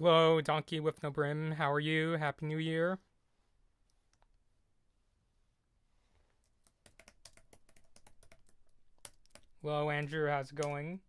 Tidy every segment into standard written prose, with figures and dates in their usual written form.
Hello, Donkey with no brim. How are you? Happy New Year. Hello, Andrew. How's it going?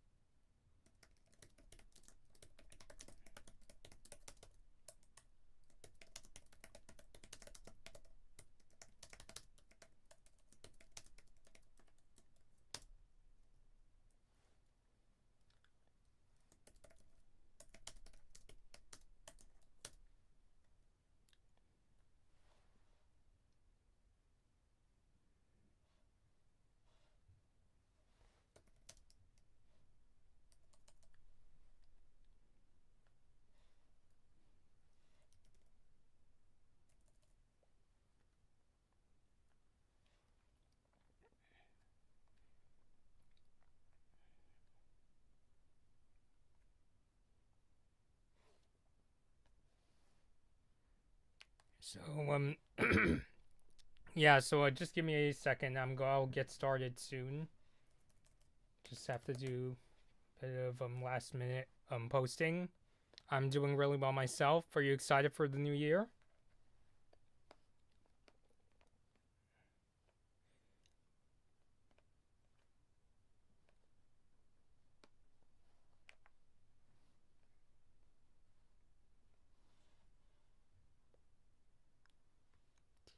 So, yeah. So, just give me a second. I'll get started soon. Just have to do a bit of last minute posting. I'm doing really well myself. Are you excited for the new year?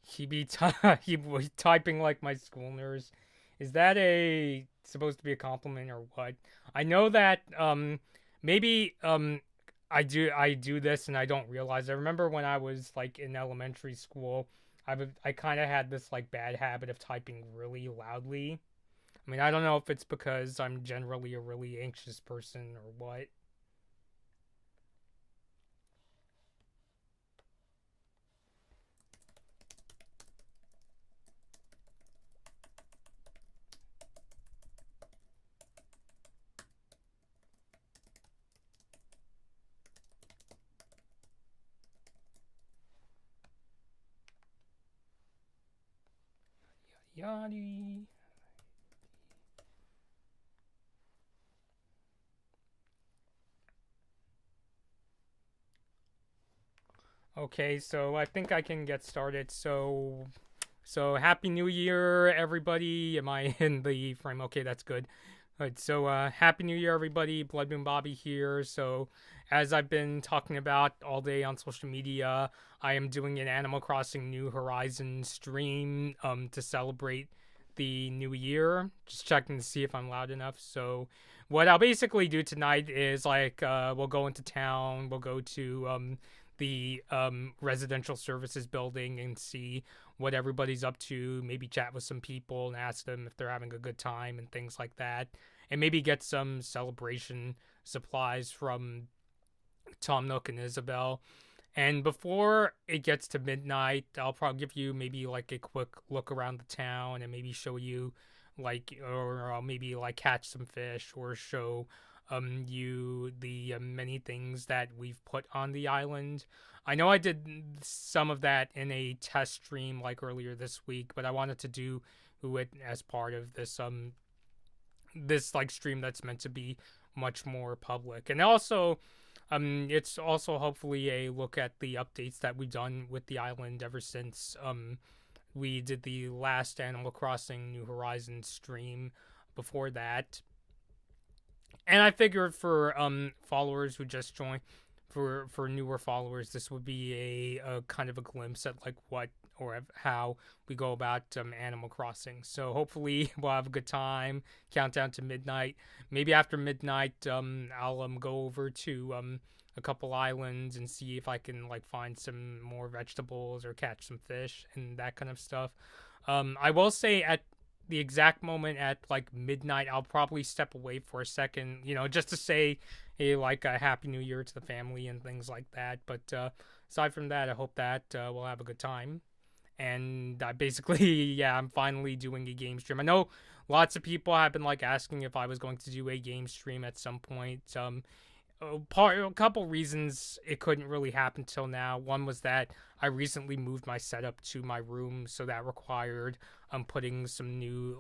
He be he was typing like my school nurse. Is that a supposed to be a compliment or what? I know that maybe I do this and I don't realize. I remember when I was like in elementary school, I kind of had this like bad habit of typing really loudly. I mean, I don't know if it's because I'm generally a really anxious person or what. Yadi. Okay, so I think I can get started. So happy New Year, everybody. Am I in the frame? Okay, that's good. Alright, so happy New Year, everybody. Blood Moon Bobby here. So as I've been talking about all day on social media, I am doing an Animal Crossing New Horizons stream to celebrate the new year. Just checking to see if I'm loud enough. So what I'll basically do tonight is like we'll go into town, we'll go to the residential services building and see what everybody's up to, maybe chat with some people and ask them if they're having a good time and things like that. And maybe get some celebration supplies from Tom Nook and Isabel. And before it gets to midnight, I'll probably give you maybe like a quick look around the town and maybe show you like, or I'll maybe like catch some fish or show you the many things that we've put on the island. I know I did some of that in a test stream like earlier this week, but I wanted to do it as part of this like stream that's meant to be much more public. And also it's also hopefully a look at the updates that we've done with the island ever since we did the last Animal Crossing New Horizons stream before that. And I figured for followers who just joined, for newer followers, this would be a kind of a glimpse at like what or how we go about Animal Crossing. So hopefully we'll have a good time. Countdown to midnight. Maybe after midnight, I'll go over to a couple islands and see if I can like find some more vegetables or catch some fish and that kind of stuff. I will say at the exact moment at like midnight, I'll probably step away for a second, just to say, hey, like a happy new year to the family and things like that. But aside from that, I hope that we'll have a good time. And I basically, yeah, I'm finally doing a game stream. I know lots of people have been like asking if I was going to do a game stream at some point. A couple reasons it couldn't really happen till now. One was that I recently moved my setup to my room, so that required putting some new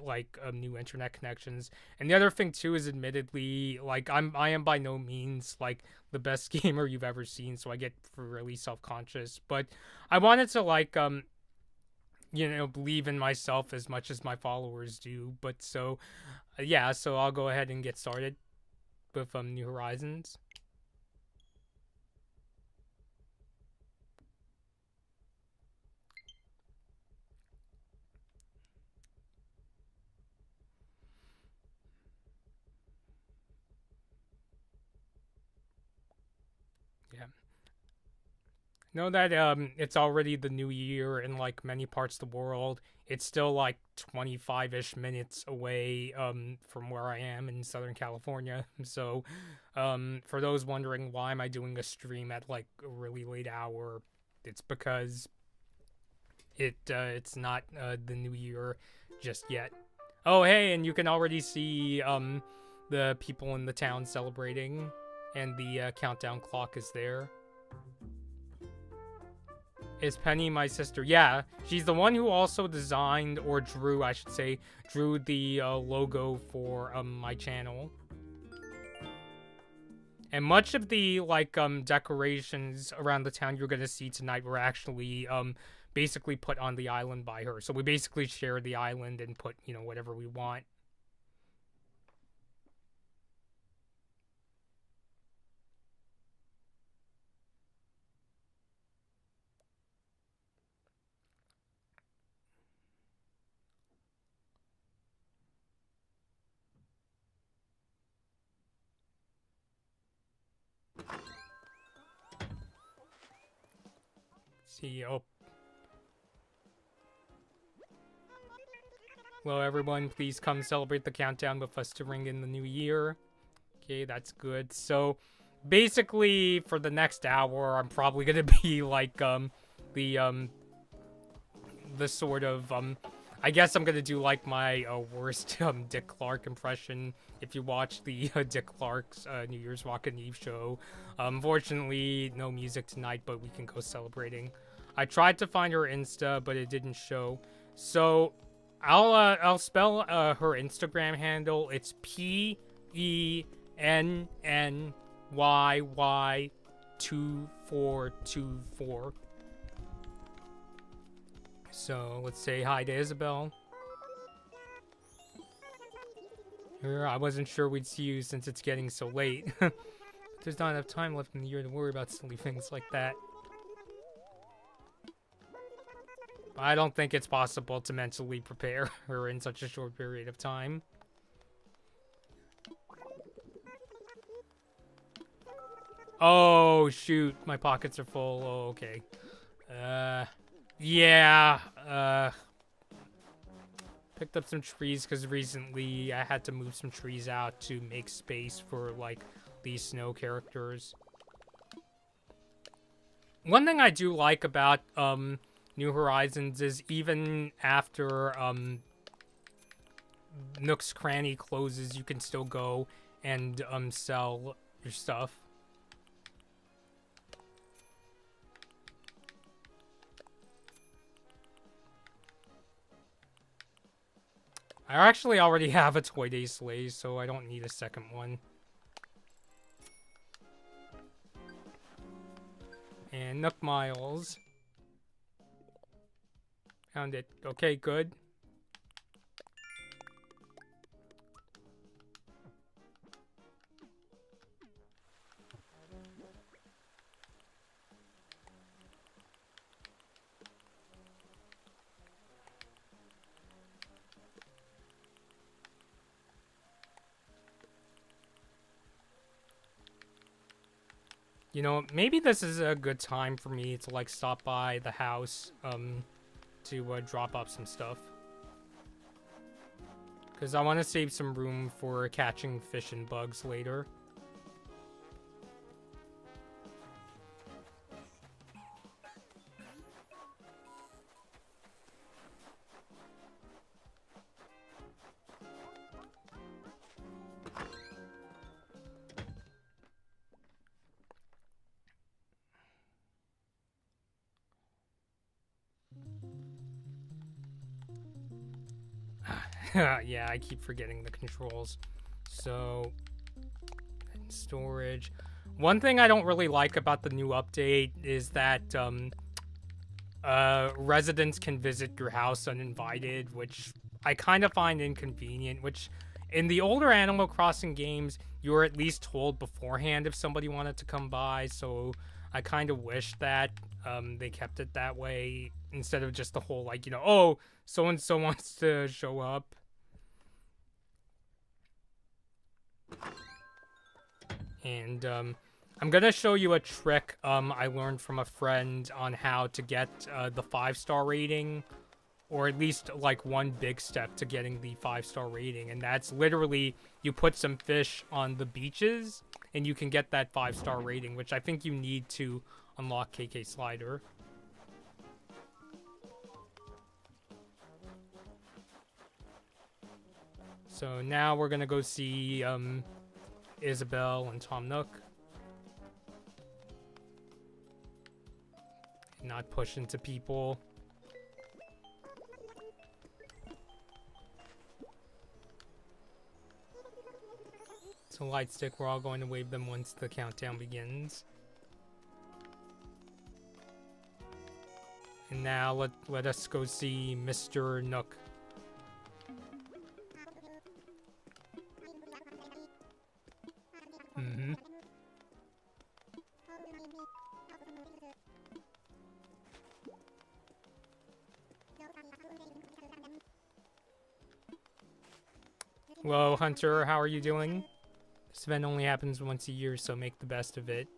new internet connections. And the other thing too is, admittedly, like I am by no means like the best gamer you've ever seen, so I get really self-conscious. But I wanted to believe in myself as much as my followers do. But so yeah, so I'll go ahead and get started with New Horizons. Yeah. Know that it's already the new year in like many parts of the world. It's still like 25-ish minutes away from where I am in Southern California. So for those wondering why am I doing a stream at like a really late hour, it's because it's not the new year just yet. Oh hey, and you can already see the people in the town celebrating, and the countdown clock is there. Is Penny my sister? Yeah, she's the one who also designed, or drew, I should say, drew the logo for my channel. And much of the decorations around the town you're gonna see tonight were actually basically put on the island by her. So we basically share the island and put, whatever we want. See, oh. Hello everyone, please come celebrate the countdown with us to ring in the new year. Okay, that's good. So, basically, for the next hour, I'm probably gonna be like, the sort of, I guess I'm gonna do like my worst Dick Clark impression. If you watch the Dick Clark's New Year's Rockin' Eve show. Unfortunately, no music tonight, but we can go celebrating. I tried to find her Insta, but it didn't show. So, I'll spell her Instagram handle. It's PENNYY2424. So let's say hi to Isabel. I wasn't sure we'd see you since it's getting so late. There's not enough time left in the year to worry about silly things like that. I don't think it's possible to mentally prepare her in such a short period of time. Oh, shoot. My pockets are full. Oh, okay. Yeah. Picked up some trees because recently I had to move some trees out to make space for, like, these snow characters. One thing I do like about, New Horizons is even after, Nook's Cranny closes, you can still go and, sell your stuff. I actually already have a Toy Day sleigh, so I don't need a second one. And Nook Miles. Found it. Okay, good. You know, maybe this is a good time for me to, like, stop by the house, to, drop off some stuff. Because I want to save some room for catching fish and bugs later. Yeah, I keep forgetting the controls. So, storage. One thing I don't really like about the new update is that residents can visit your house uninvited, which I kind of find inconvenient. Which, in the older Animal Crossing games, you were at least told beforehand if somebody wanted to come by. So I kind of wish that they kept it that way instead of just the whole like, oh, so and so wants to show up. And I'm gonna show you a trick I learned from a friend on how to get the 5-star rating, or at least like one big step to getting the 5-star rating, and that's literally you put some fish on the beaches and you can get that 5-star rating, which I think you need to unlock KK Slider. So now we're gonna go see Isabelle and Tom Nook. Not push into people. It's a light stick. We're all going to wave them once the countdown begins. And now let us go see Mr. Nook. Mm-hmm. Hello, Hunter. How are you doing? This event only happens once a year, so make the best of it.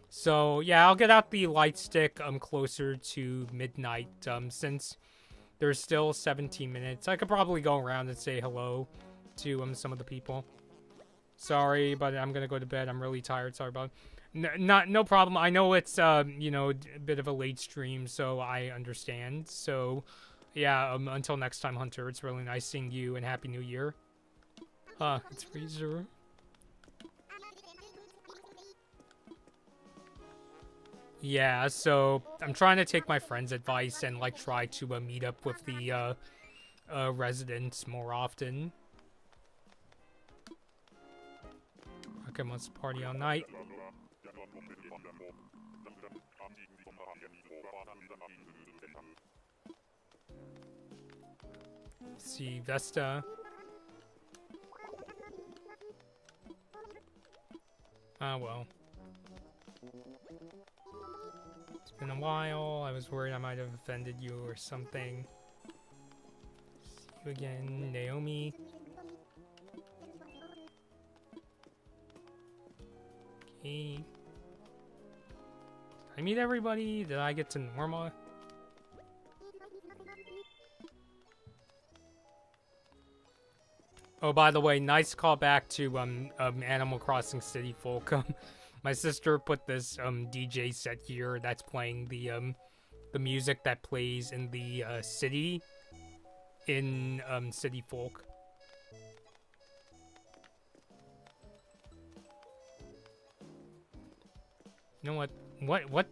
So, yeah, I'll get out the light stick closer to midnight, since there's still 17 minutes. I could probably go around and say hello to some of the people. Sorry, but I'm gonna go to bed. I'm really tired. Sorry about it. No problem. I know it's, a bit of a late stream, so I understand. So, yeah, until next time, Hunter, it's really nice seeing you, and Happy New Year. It's Freezer. Yeah, so I'm trying to take my friend's advice and, like, try to meet up with the residents more often. Okay, let's party all night. Let's see, Vesta. Ah, well. It's been a while. I was worried I might have offended you or something. See you again, Naomi. Okay. Did I meet everybody? Did I get to Norma? Oh, by the way, nice callback to Animal Crossing City Folk. My sister put this DJ set here that's playing the music that plays in the city in City Folk. You know what? What?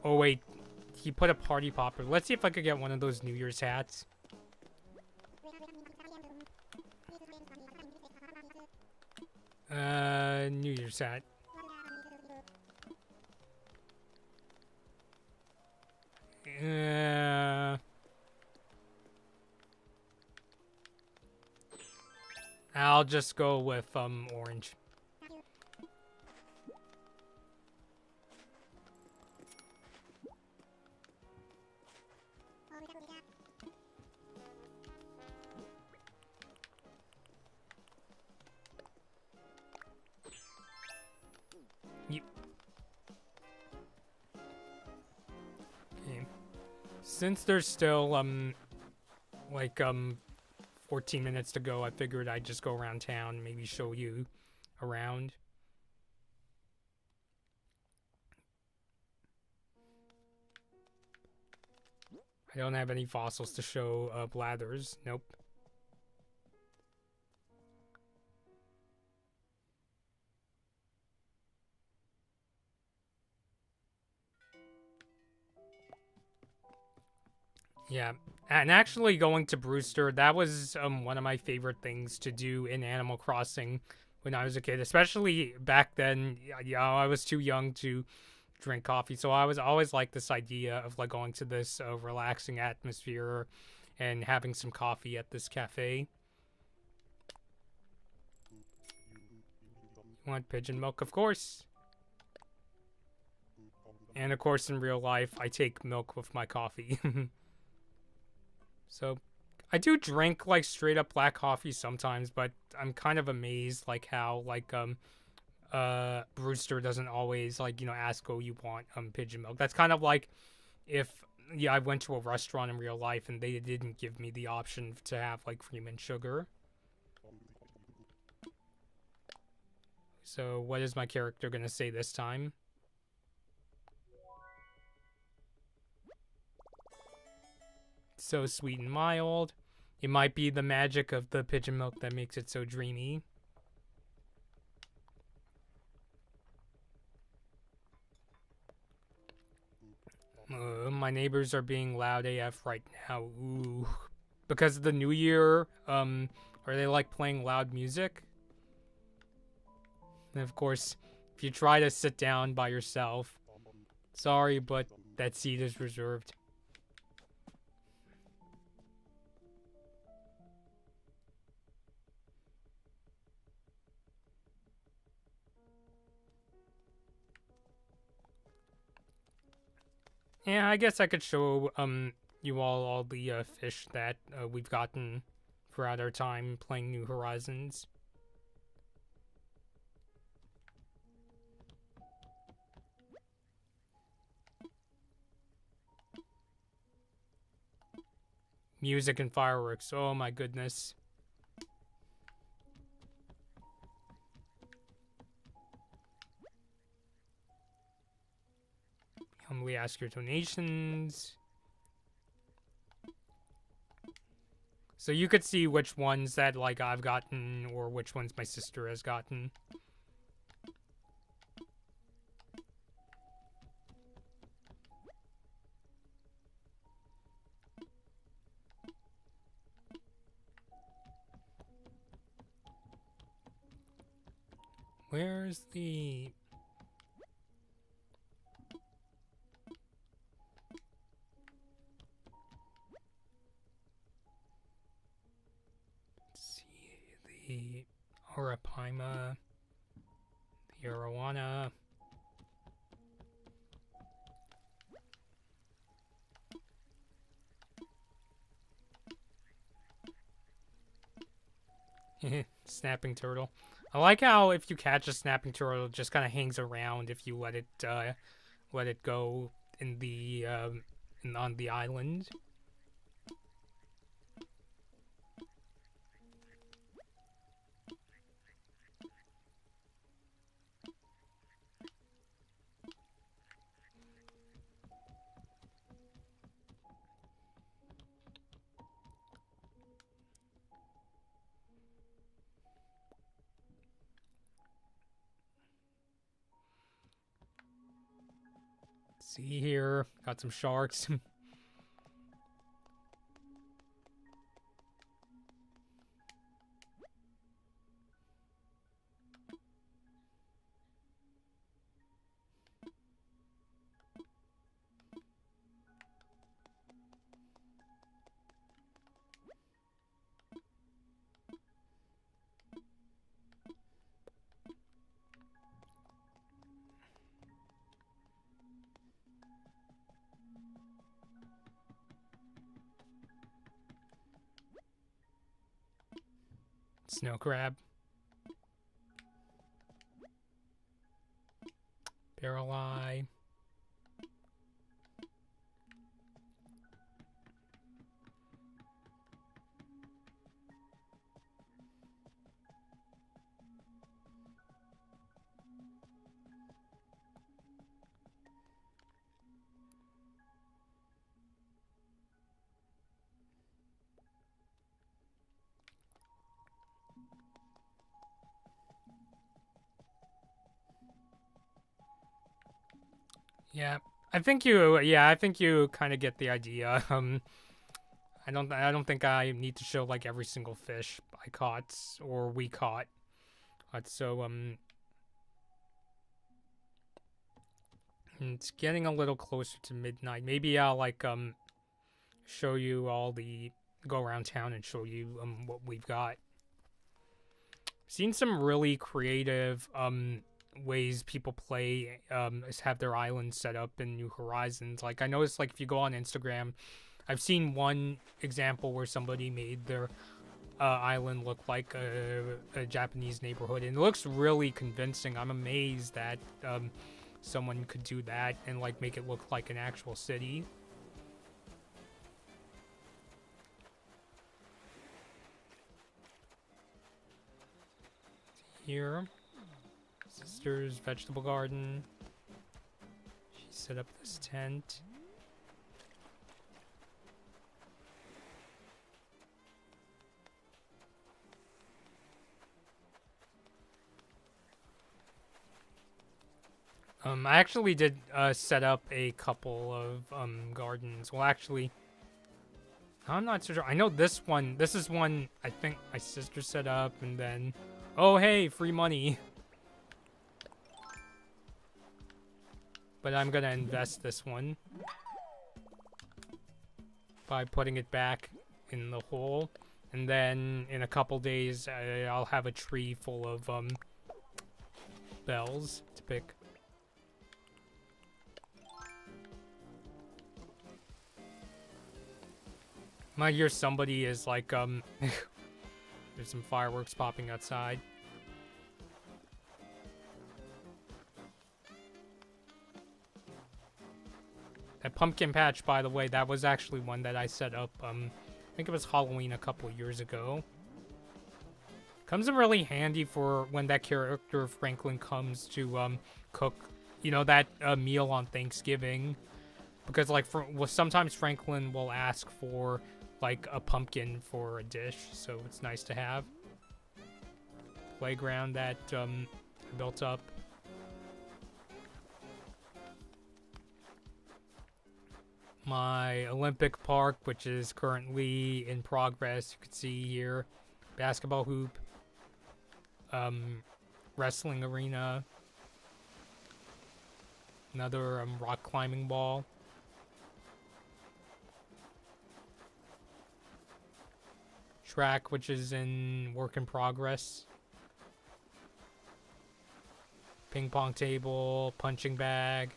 Oh wait, he put a party popper. Let's see if I could get one of those New Year's hats. New Year's hat. I'll just go with orange. Okay. Since there's still like 14 minutes to go, I figured I'd just go around town, maybe show you around. I don't have any fossils to show Blathers. Nope. Yeah. And actually going to Brewster, that was one of my favorite things to do in Animal Crossing when I was a kid, especially back then. Yeah, I was too young to drink coffee, so I was always like this idea of like going to this relaxing atmosphere and having some coffee at this cafe. You want pigeon milk? Of course. And of course, in real life, I take milk with my coffee. So I do drink like straight up black coffee sometimes, but I'm kind of amazed like how like Brewster doesn't always like, ask, oh, you want pigeon milk. That's kind of like if I went to a restaurant in real life and they didn't give me the option to have like cream and sugar. So what is my character gonna say this time? So sweet and mild. It might be the magic of the pigeon milk that makes it so dreamy. My neighbors are being loud AF right now. Ooh. Because of the new year, are they like playing loud music? And of course, if you try to sit down by yourself, sorry, but that seat is reserved. Yeah, I guess I could show you all the fish that we've gotten throughout our time playing New Horizons. Music and fireworks. Oh my goodness. Humbly ask your donations. So you could see which ones that like I've gotten or which ones my sister has gotten. Where's the... Let's see, the Arapaima, the Arowana. Snapping turtle. I like how if you catch a snapping turtle, it just kind of hangs around if you let it go in the on the island. See here, got some sharks. Snow crab. Barrel eye. Yeah, I think you. Yeah, I think you kind of get the idea. I don't think I need to show like every single fish I caught or we caught. So it's getting a little closer to midnight. Maybe I'll like show you all the go around town and show you what we've got. Seen some really creative ways people play have their islands set up in New Horizons. Like I noticed like if you go on Instagram, I've seen one example where somebody made their island look like a Japanese neighborhood, and it looks really convincing. I'm amazed that someone could do that and like make it look like an actual city. Here, sister's vegetable garden. She set up this tent. I actually did set up a couple of gardens. Well, actually, I'm not so sure. I know this one. This is one I think my sister set up, and then, oh hey, free money. But I'm gonna invest this one by putting it back in the hole, and then in a couple days I'll have a tree full of bells to pick. Might hear somebody is like there's some fireworks popping outside. That pumpkin patch, by the way, that was actually one that I set up, I think it was Halloween a couple years ago. Comes in really handy for when that character Franklin comes to cook, you know, that meal on Thanksgiving. Because like well, sometimes Franklin will ask for like a pumpkin for a dish, so it's nice to have. Playground that I built up. My Olympic park, which is currently in progress. You can see here, basketball hoop, wrestling arena, another rock climbing ball. Track, which is in work in progress. Ping pong table, punching bag.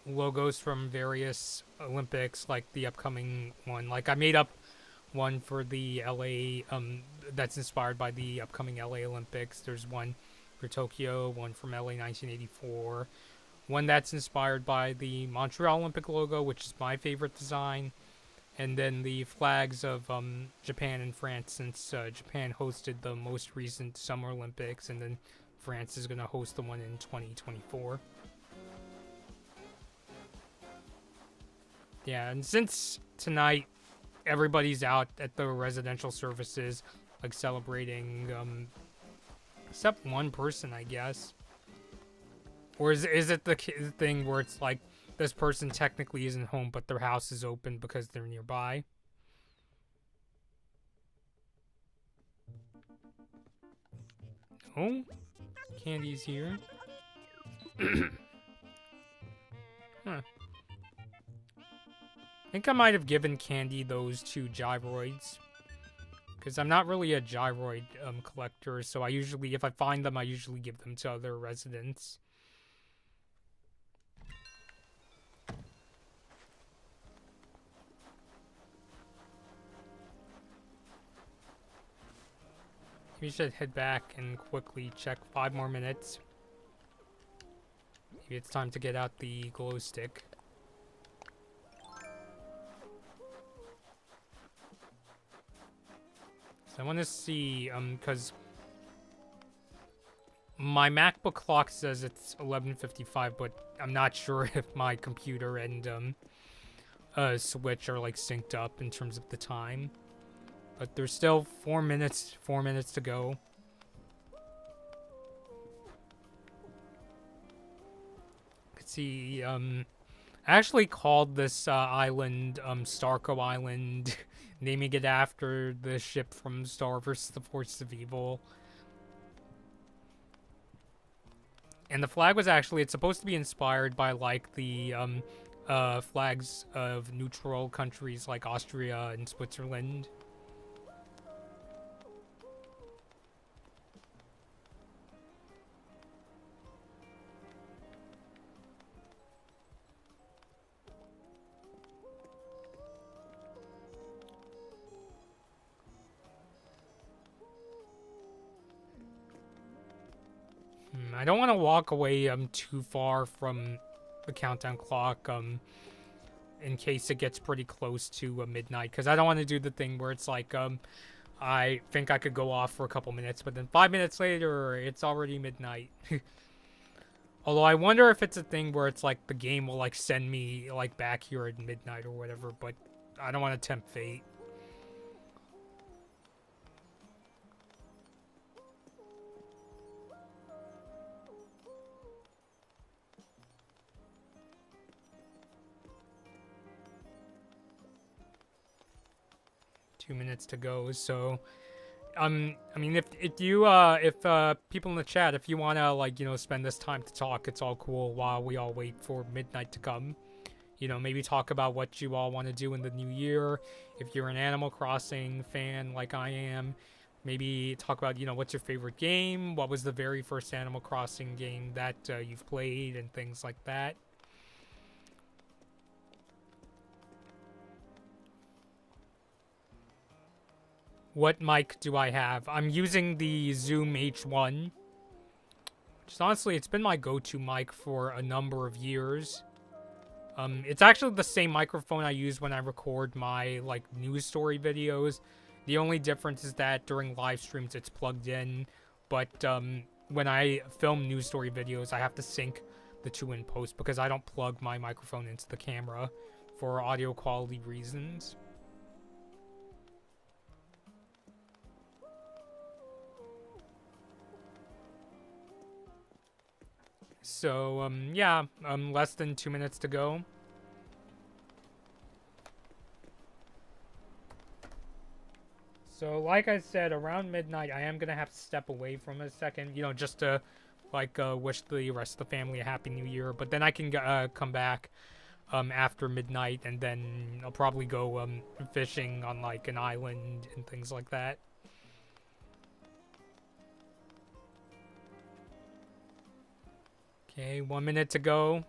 Logos from various Olympics, like the upcoming one. Like I made up one for the LA, that's inspired by the upcoming LA Olympics. There's one for Tokyo, one from LA 1984. One that's inspired by the Montreal Olympic logo, which is my favorite design. And then the flags of Japan and France, since Japan hosted the most recent Summer Olympics, and then France is going to host the one in 2024. Yeah, and since tonight everybody's out at the residential services, like celebrating, except one person, I guess. Or is it the thing where it's like, this person technically isn't home, but their house is open because they're nearby? Oh, Candy's here. Huh. I think I might have given Candy those 2 gyroids. Because I'm not really a gyroid collector, so I usually, if I find them, I usually give them to other residents. We should head back and quickly check 5 more minutes. Maybe it's time to get out the glow stick. So I want to see, because my MacBook clock says it's 11:55, but I'm not sure if my computer and Switch are like synced up in terms of the time. But there's still 4 minutes to go. Let's see, I I actually called this island Starco Island, naming it after the ship from Star vs. the Forces of Evil. And the flag was actually, it's supposed to be inspired by like the flags of neutral countries like Austria and Switzerland. I don't want to walk away too far from the countdown clock in case it gets pretty close to midnight, because I don't want to do the thing where it's like I think I could go off for a couple minutes, but then 5 minutes later it's already midnight. Although I wonder if it's a thing where it's like the game will like send me like back here at midnight or whatever, but I don't want to tempt fate. Minutes to go, so I mean, if people in the chat, if you wanna like, you know, spend this time to talk, it's all cool while we all wait for midnight to come. You know, maybe talk about what you all want to do in the new year. If you're an Animal Crossing fan like I am, maybe talk about, you know, what's your favorite game, what was the very first Animal Crossing game that you've played, and things like that. What mic do I have? I'm using the Zoom H1. Just honestly, it's been my go-to mic for a number of years. It's actually the same microphone I use when I record my like news story videos. The only difference is that during live streams it's plugged in, but when I film news story videos, I have to sync the two in post because I don't plug my microphone into the camera for audio quality reasons. So, yeah, less than 2 minutes to go. So, like I said, around midnight, I am gonna have to step away from a second, you know, just to, like, wish the rest of the family a Happy New Year. But then I can come back, after midnight, and then I'll probably go, fishing on, like, an island and things like that. Okay, 1 minute to go.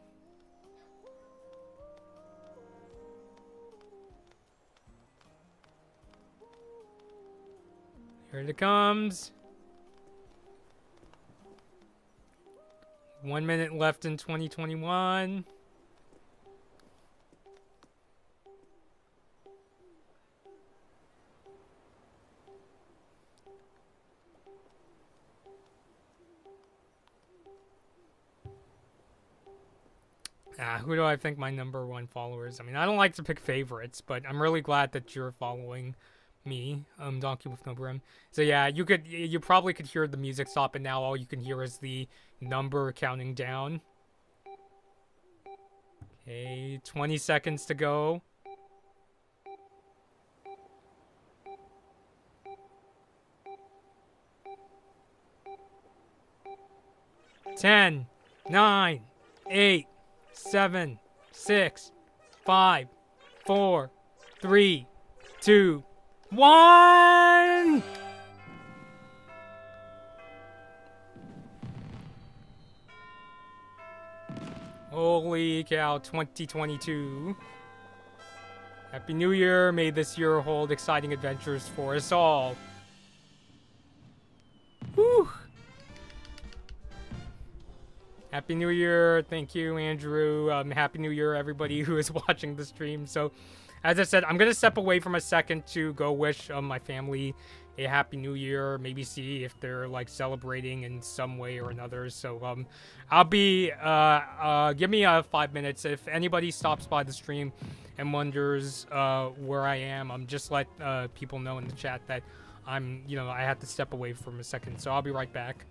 Here it comes. 1 minute left in 2021. Who do I think my #1 follower is? I mean, I don't like to pick favorites, but I'm really glad that you're following me, Donkey with No Brim. So yeah, you probably could hear the music stop, and now all you can hear is the number counting down. Okay, 20 seconds to go. 10, 9, 8, 7, 6, 5, 4, 3, 2, 1! Holy cow, 2022. Happy New Year. May this year hold exciting adventures for us all. Whew. Happy New Year. Thank you, Andrew. Happy New Year, everybody who is watching the stream. So, as I said, I'm going to step away from a second to go wish my family a Happy New Year. Maybe see if they're, like, celebrating in some way or another. So, I'll be, give me 5 minutes. If anybody stops by the stream and wonders where I am, just let people know in the chat that I'm, you know, I have to step away from a second. So, I'll be right back.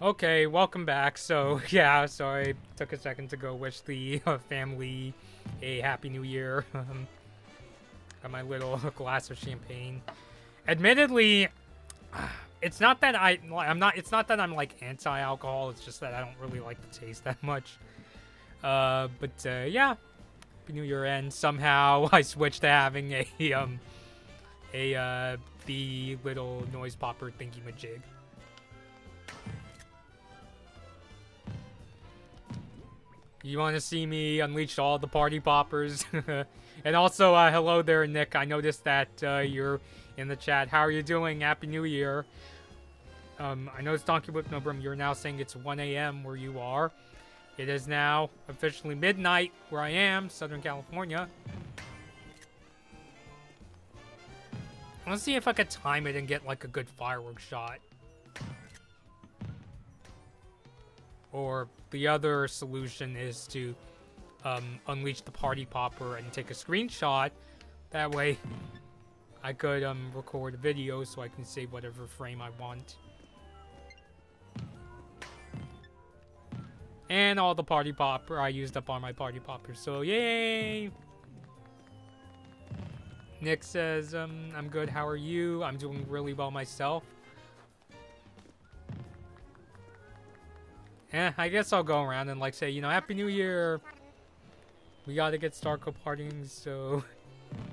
Okay, welcome back. So, yeah, sorry, took a second to go wish the family a happy new year. Got my little glass of champagne. Admittedly, it's not that it's not that I'm like anti-alcohol, it's just that I don't really like the taste that much. Yeah, happy new year, and somehow I switched to having the little noise popper thingy majig. You want to see me unleash all the party poppers? And also, hello there, Nick. I noticed that you're in the chat. How are you doing? Happy New Year. I know it's Donkey Whip Nobrum. You're now saying it's 1 a.m. where you are. It is now officially midnight where I am, Southern California. Let's see if I could time it and get like a good fireworks shot. Or the other solution is to unleash the party popper and take a screenshot. That way I could record a video so I can save whatever frame I want. And all the party popper, I used up all my party poppers, so yay! Nick says, I'm good, how are you? I'm doing really well myself. I guess I'll go around and like say, you know, Happy New Year! We gotta get Starco partying, so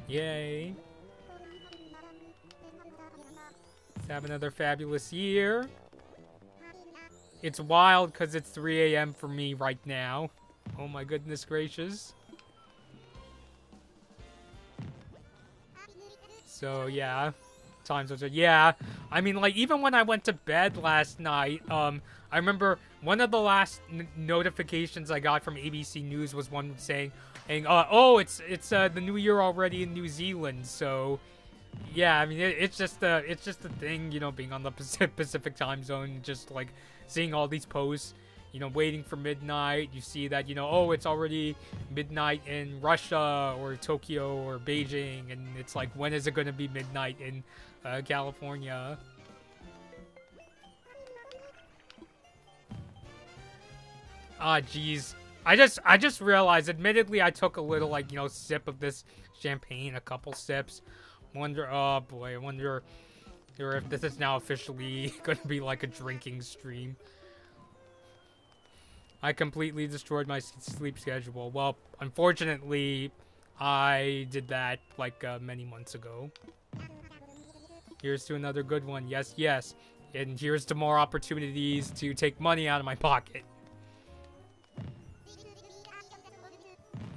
yay! Let's have another fabulous year. It's wild because it's 3 a.m. for me right now. Oh my goodness gracious. So yeah, time zones are, yeah. I mean, like, even when I went to bed last night, I remember one of the last notifications I got from ABC News was one saying, oh, it's the new year already in New Zealand. So yeah, I mean, it's just a thing, you know, being on the Pacific time zone, just like seeing all these posts, you know, waiting for midnight. You see that, you know, oh, it's already midnight in Russia or Tokyo or Beijing, and it's like, when is it going to be midnight in California? Ah, jeez. I just realized, admittedly, I took a little, like, you know, sip of this champagne, a couple sips. Oh boy, I wonder if this is now officially going to be like a drinking stream. I completely destroyed my sleep schedule. Well, unfortunately, I did that like many months ago. Here's to another good one. Yes, yes. And here's to more opportunities to take money out of my pocket.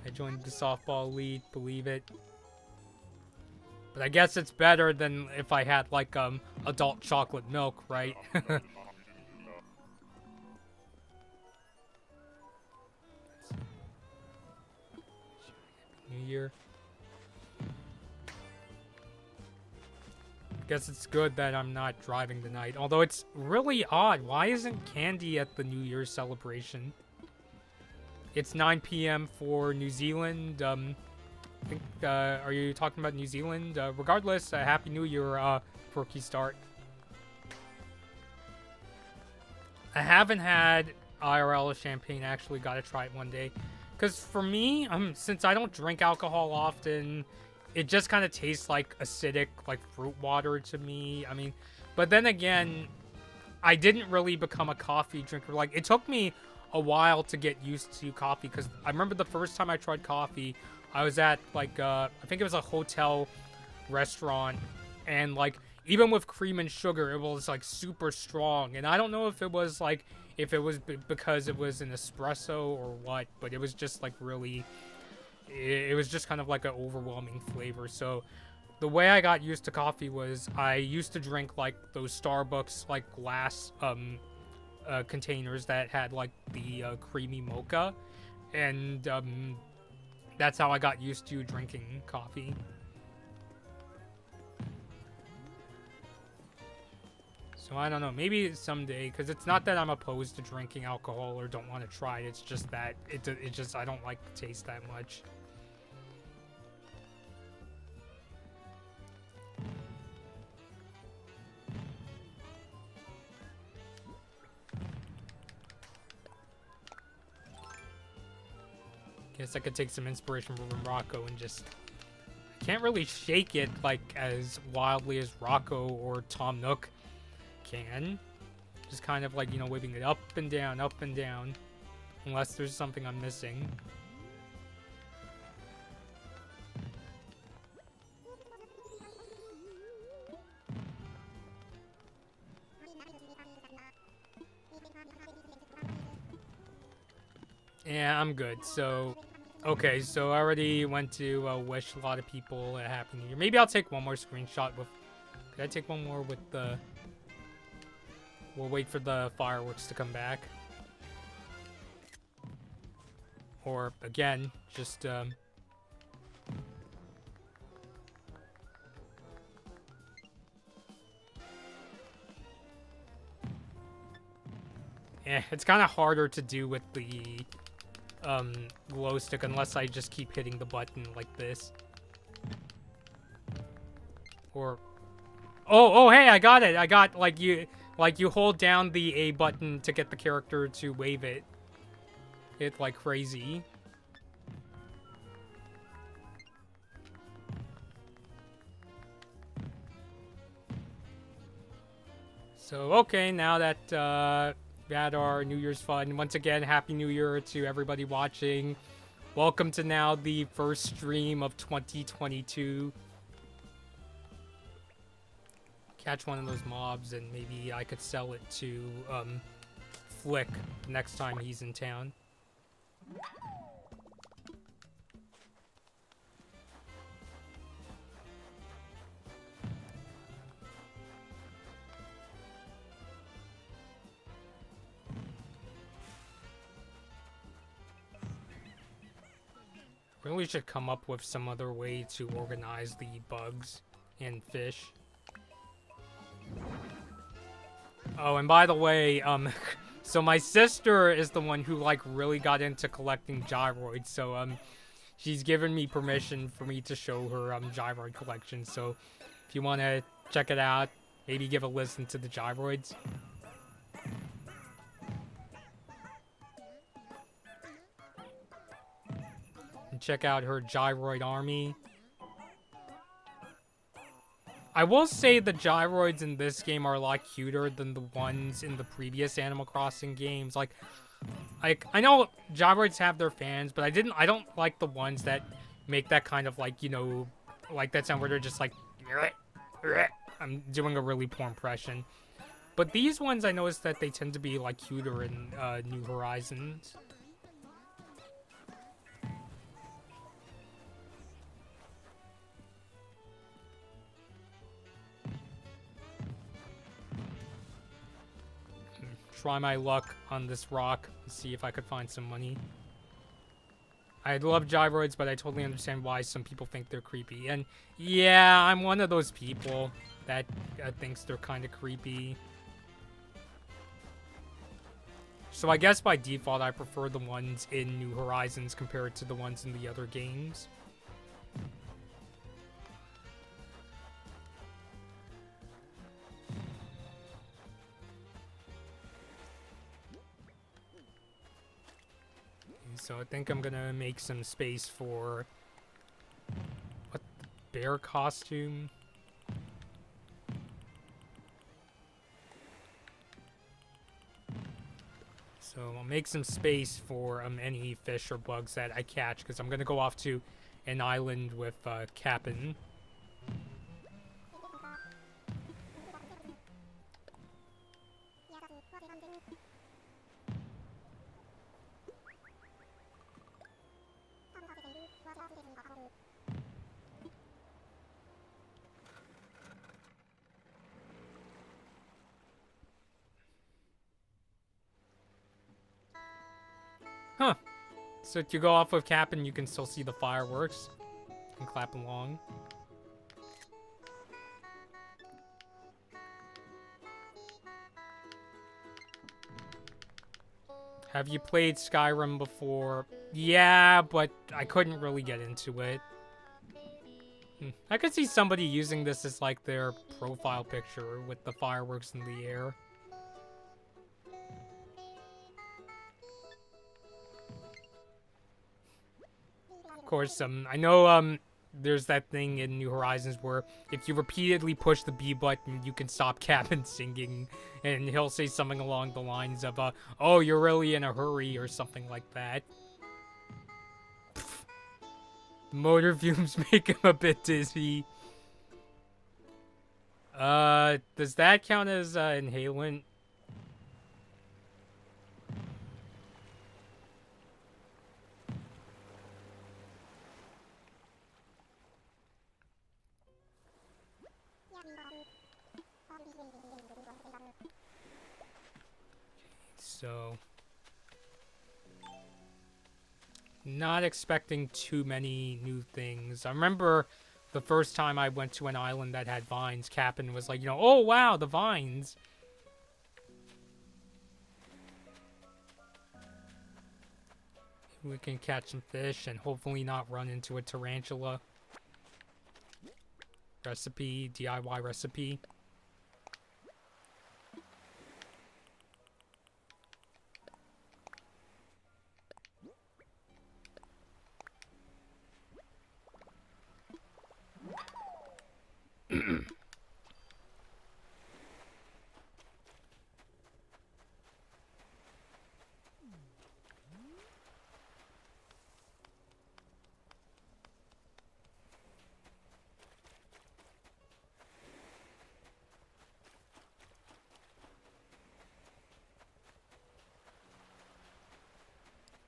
I joined the softball league, believe it. But I guess it's better than if I had, like, adult chocolate milk, right? New Year. Guess it's good that I'm not driving tonight. Although it's really odd. Why isn't Candy at the New Year's celebration? It's 9 p.m. for New Zealand. I think, are you talking about New Zealand? Regardless, Happy New Year, Porky Start. I haven't had IRL champagne. Actually, gotta try it one day. Because for me, since I don't drink alcohol often, it just kind of tastes like acidic, like fruit water to me. I mean, but then again, I didn't really become a coffee drinker. Like, it took me a while to get used to coffee, because I remember the first time I tried coffee, I was at, like, I think it was a hotel restaurant, and, like, even with cream and sugar, it was, like, super strong, and I don't know if it was, like, because it was an espresso or what, but it was just, like, really, it was just kind of like an overwhelming flavor. So the way I got used to coffee was I used to drink, like, those Starbucks, like, glass, containers that had, like, the creamy mocha, and that's how I got used to drinking coffee. So I don't know, maybe someday, because it's not that I'm opposed to drinking alcohol or don't want to try it, it's just that it just, I don't like the taste that much. Guess I could take some inspiration from Rocco and just... I can't really shake it, like, as wildly as Rocco or Tom Nook can. Just kind of like, you know, waving it up and down, up and down. Unless there's something I'm missing. Yeah, I'm good. So, okay, so I already went to wish a lot of people a Happy New Year. Maybe I'll take one more screenshot with... Could I take one more with the... We'll wait for the fireworks to come back. Or, again, just, it's kind of harder to do with the... glow stick unless I just keep hitting the button like this. Or... Oh, hey, I got it! I got, like, you hold down the A button to get the character to wave it. It like crazy. So, okay, now that, we had our New Year's fun. Once again, Happy New Year to everybody watching. Welcome to now the first stream of 2022. Catch one of those mobs and maybe I could sell it to, Flick next time he's in town. Really should come up with some other way to organize the bugs and fish. Oh, and by the way, so my sister is the one who, like, really got into collecting gyroids, so, she's given me permission for me to show her, gyroid collection, so if you want to check it out, maybe give a listen to the gyroids. And check out her gyroid army. I will say the gyroids in this game are a lot cuter than the ones in the previous Animal Crossing games. Like I know gyroids have their fans, but I don't like the ones that make that kind of like, you know, like that sound where they're just like, I'm doing a really poor impression. But these ones, I noticed that they tend to be like cuter in New Horizons. Try my luck on this rock and see if I could find some money. I love gyroids, but I totally understand why some people think they're creepy. And yeah, I'm one of those people that thinks they're kind of creepy. So I guess by default, I prefer the ones in New Horizons compared to the ones in the other games. So I think I'm gonna make some space for what, the bear costume? So I'll make some space for any fish or bugs that I catch because I'm gonna go off to an island with Cap'n. Huh. So if you go off with Cap'n, you can still see the fireworks and clap along. Have you played Skyrim before? Yeah, but I couldn't really get into it. I could see somebody using this as like their profile picture with the fireworks in the air. course, I know there's that thing in New Horizons where if you repeatedly push the B button, you can stop Captain singing, and he'll say something along the lines of, "Oh, you're really in a hurry" or something like that. Motor fumes make him a bit dizzy. Does that count as inhalant? So, not expecting too many new things. I remember the first time I went to an island that had vines, Captain was like, "Oh wow, the vines." We can catch some fish and hopefully not run into a tarantula. Recipe, DIY recipe.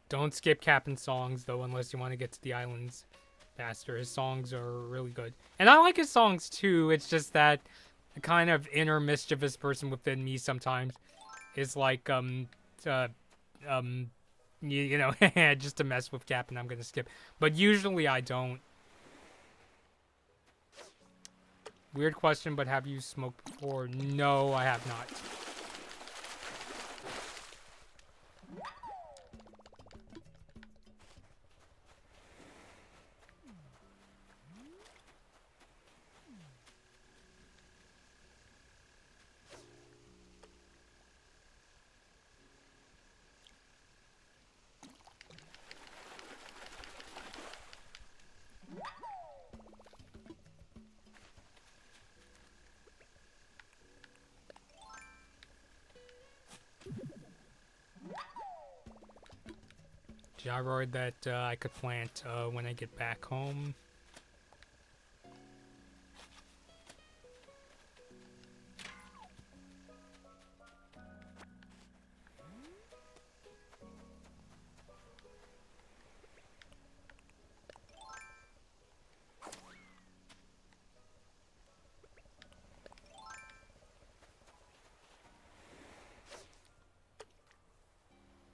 Don't skip Captain's songs, though, unless you want to get to the islands faster. His songs are really good. And I like his songs, too. It's just that the kind of inner mischievous person within me sometimes is like, uh, you know, just to mess with Captain, I'm gonna skip. But usually I don't. Weird question, but have you smoked before? No, I have not. Gyroid that I could plant when I get back home.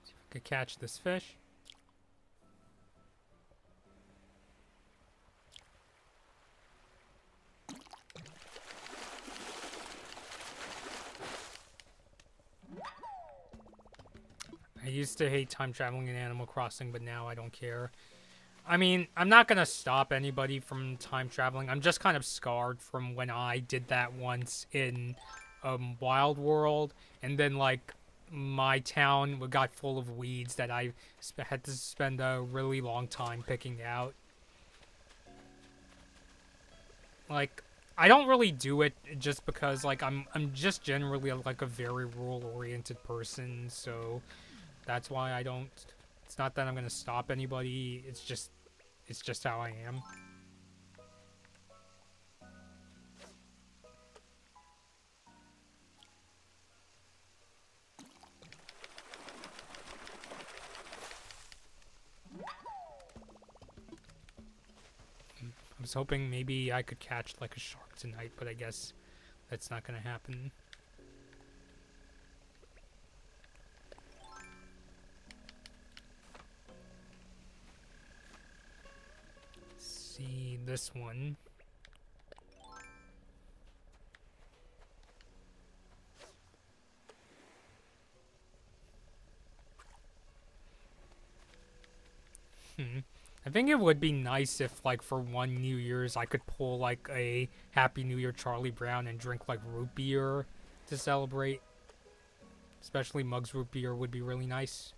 See if I could catch this fish. I used to hate time traveling in Animal Crossing, but now I don't care. I mean, I'm not gonna stop anybody from time traveling. I'm just kind of scarred from when I did that once in Wild World, and then like my town got full of weeds that I had to spend a really long time picking out. Like, I don't really do it just because like I'm just generally like a very rural oriented person, so that's why I don't. It's not that I'm gonna stop anybody. It's just how I am. I was hoping maybe I could catch like a shark tonight, but I guess that's not gonna happen. See this one. I think it would be nice if, like, for one New Year's, I could pull, like, a Happy New Year Charlie Brown and drink, like, root beer to celebrate. Especially Mug's root beer would be really nice.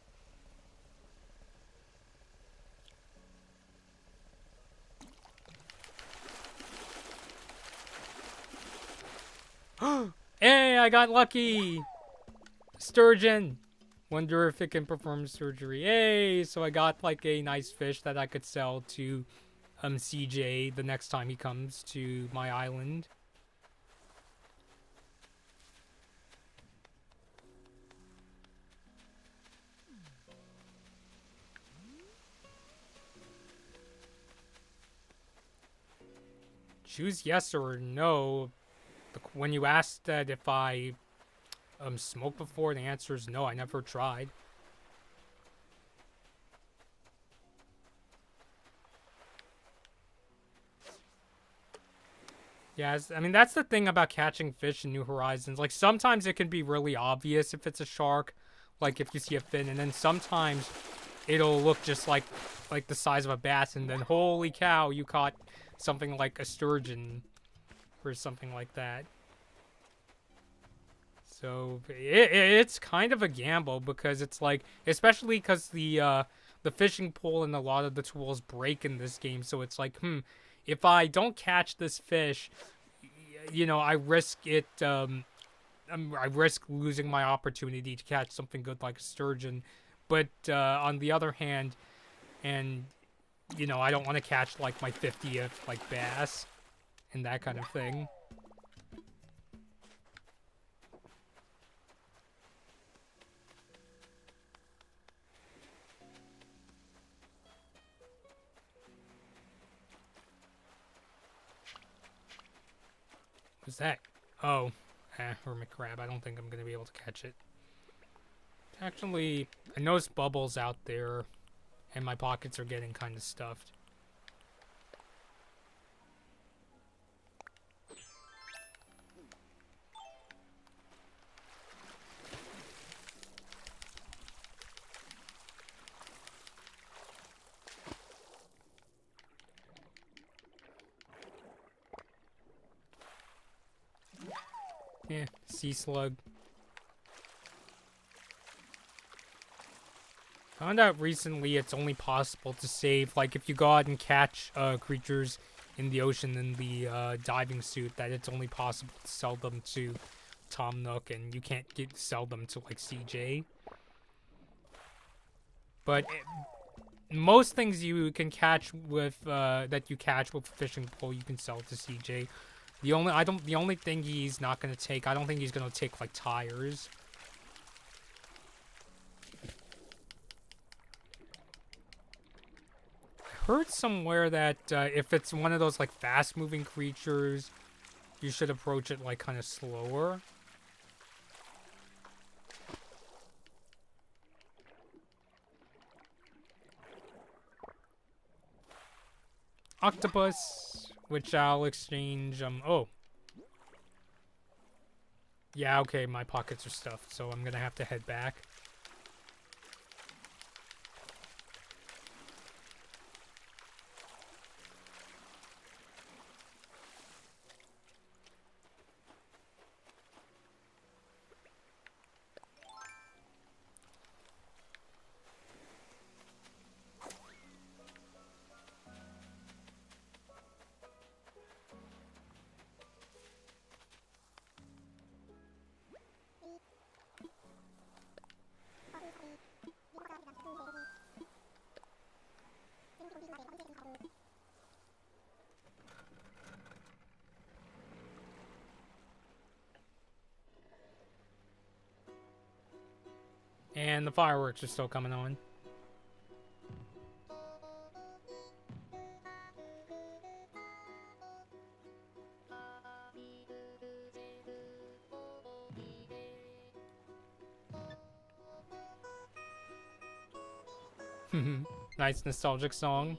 Hey, I got lucky! Sturgeon! Wonder if it can perform surgery. Hey, so I got like a nice fish that I could sell to CJ the next time he comes to my island. Choose yes or no. When you asked that if I smoked before, the answer is no, I never tried. Yes, I mean, that's the thing about catching fish in New Horizons. Like, sometimes it can be really obvious if it's a shark, like if you see a fin, and then sometimes it'll look just like the size of a bass, and then holy cow, you caught something like a sturgeon or something like that. So it's kind of a gamble because it's like, especially because the fishing pole and a lot of the tools break in this game. So it's like, if I don't catch this fish, you know, I risk it. I risk losing my opportunity to catch something good like a sturgeon. But on the other hand, and you know, I don't want to catch like my 50th like bass and that kind of thing. What's that? Oh, hermit crab. I don't think I'm gonna be able to catch it. Actually, I noticed bubbles out there, and my pockets are getting kind of stuffed. Yeah, sea slug. Found out recently it's only possible to save, like, if you go out and catch creatures in the ocean in the diving suit, that it's only possible to sell them to Tom Nook, and you can't sell them to, like, CJ. But most things you can catch with, that you catch with a fishing pole, you can sell to CJ. The only thing he's not gonna take, I don't think he's gonna take, like, tires. Heard somewhere that if it's one of those like fast moving creatures, you should approach it like kind of slower. Octopus, which I'll exchange. Oh, yeah, okay, my pockets are stuffed, so I'm gonna have to head back. And the fireworks are still coming on. Nice nostalgic song.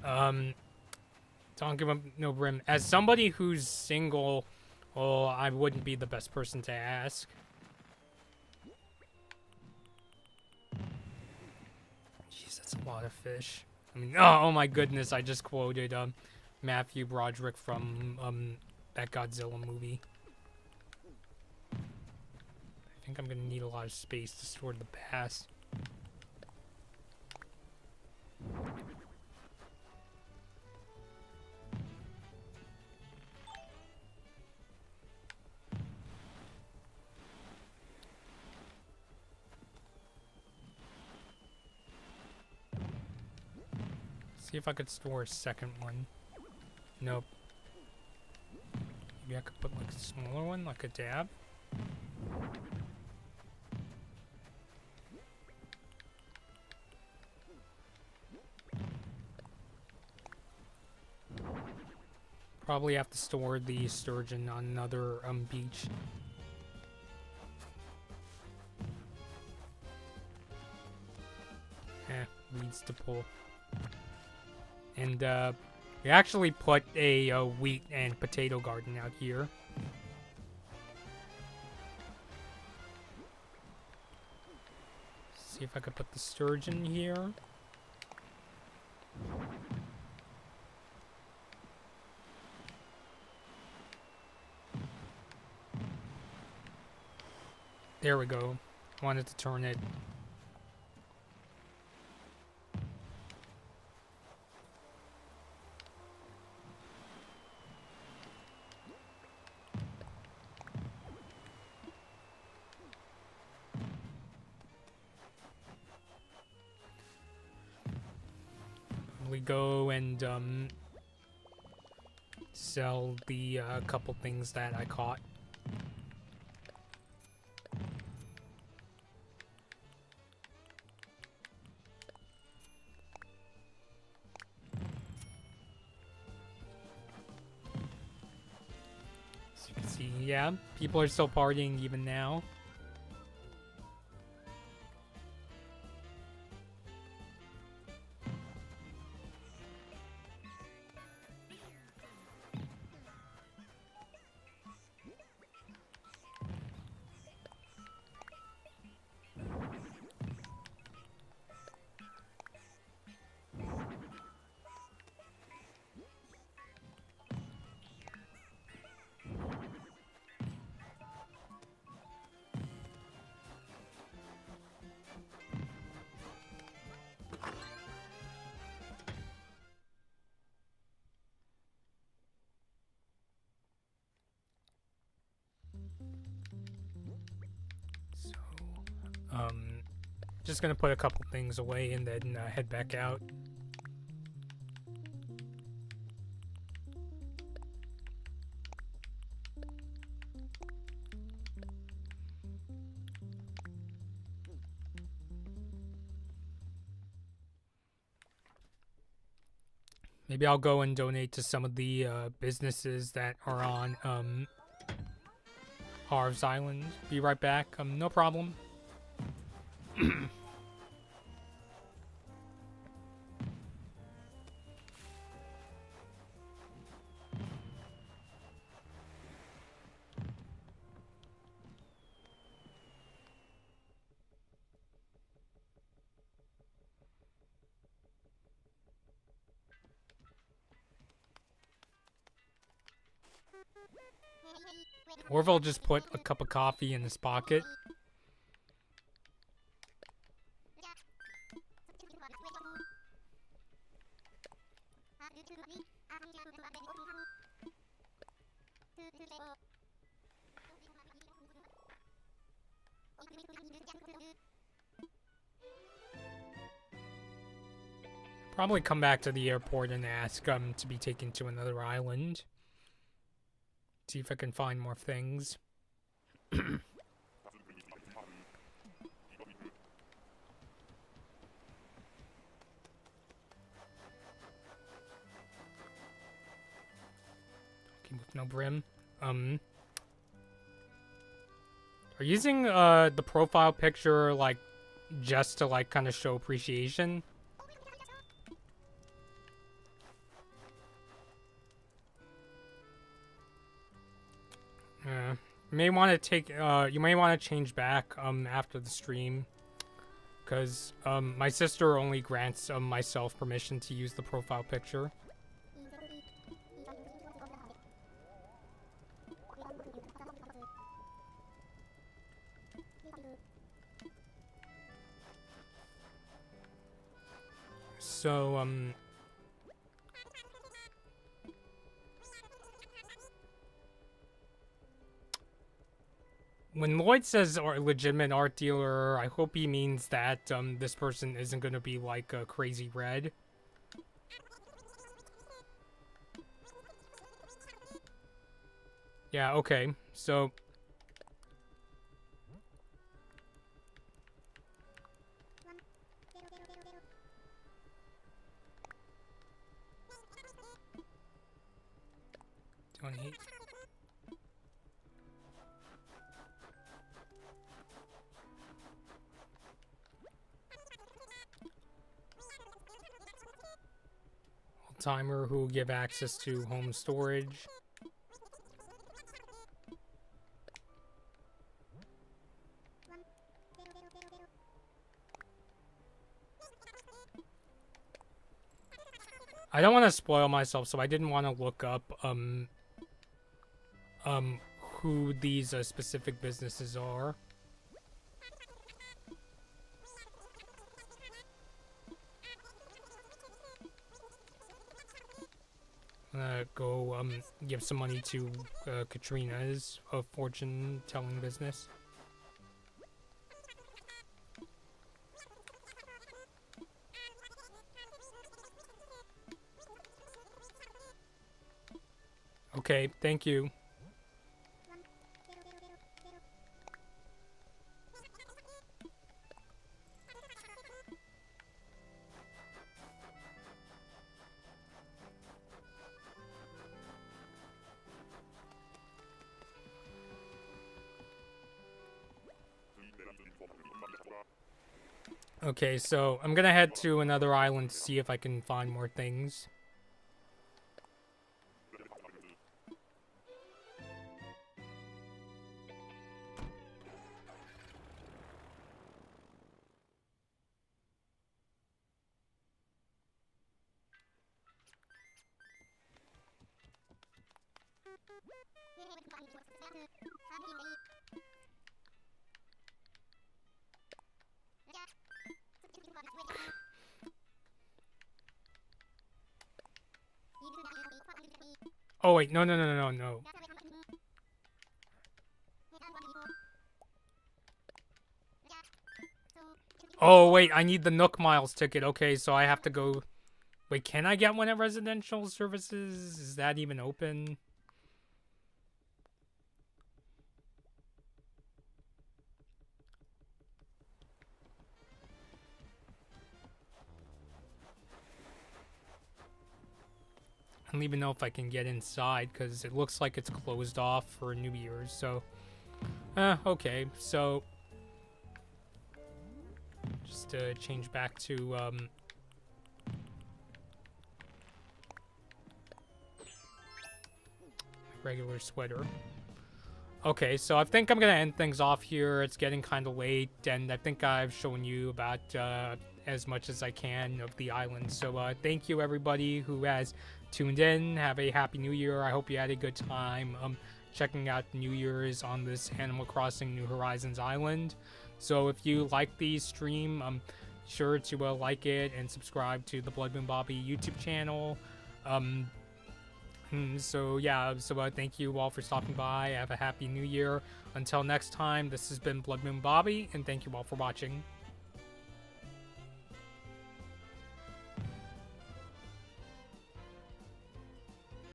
Don't give up no brim. As somebody who's single, well, I wouldn't be the best person to ask. Jeez, that's a lot of fish. I mean, oh my goodness, I just quoted Matthew Broderick from that Godzilla movie. I think I'm gonna need a lot of space to store the bass. See if I could store a second one. Nope. Maybe I could put like a smaller one, like a dab. Probably have to store the sturgeon on another beach. Weeds to pull. And we actually put a wheat and potato garden out here. See if I could put the sturgeon here. There we go. Wanted to turn it. We go and sell the couple things that I caught. As you can see, yeah, people are still partying even now. Just gonna put a couple things away and then head back out. Maybe I'll go and donate to some of the businesses that are on Harv's Island. Be right back. No problem. Orville just put a cup of coffee in his pocket. Probably come back to the airport and ask to be taken to another island. See if I can find more things. Keep with no brim. Are you using the profile picture like just to like kind of show appreciation? may want to take, you may want to change back, after the stream. Because, my sister only grants, myself permission to use the profile picture. So, when Lloyd says legitimate art dealer, I hope he means that this person isn't going to be like a crazy red. Yeah, okay. So donate. Timer who will give access to home storage. I don't want to spoil myself, so I didn't want to look up who these specific businesses are. Go give some money to Katrina's fortune-telling business. Okay, thank you. Okay, so I'm gonna head to another island to see if I can find more things. Oh wait, no. Oh wait, I need the Nook Miles ticket. Okay, so I have to go... Wait, can I get one at Residential Services? Is that even open? I don't even know if I can get inside because it looks like it's closed off for New Year's, so... okay, so... Just to change back to, regular sweater. Okay, so I think I'm gonna end things off here. It's getting kind of late, and I think I've shown you about, as much as I can of the island. So, thank you everybody who has tuned in. Have a happy new year. I hope you had a good time checking out New Year's on this Animal Crossing New Horizons island. So if you like the stream, sure to like it and subscribe to the Blood Moon Bobby YouTube channel. So yeah, so thank you all for stopping by. Have a happy new year. Until next time, this has been Blood Moon Bobby, and thank you all for watching.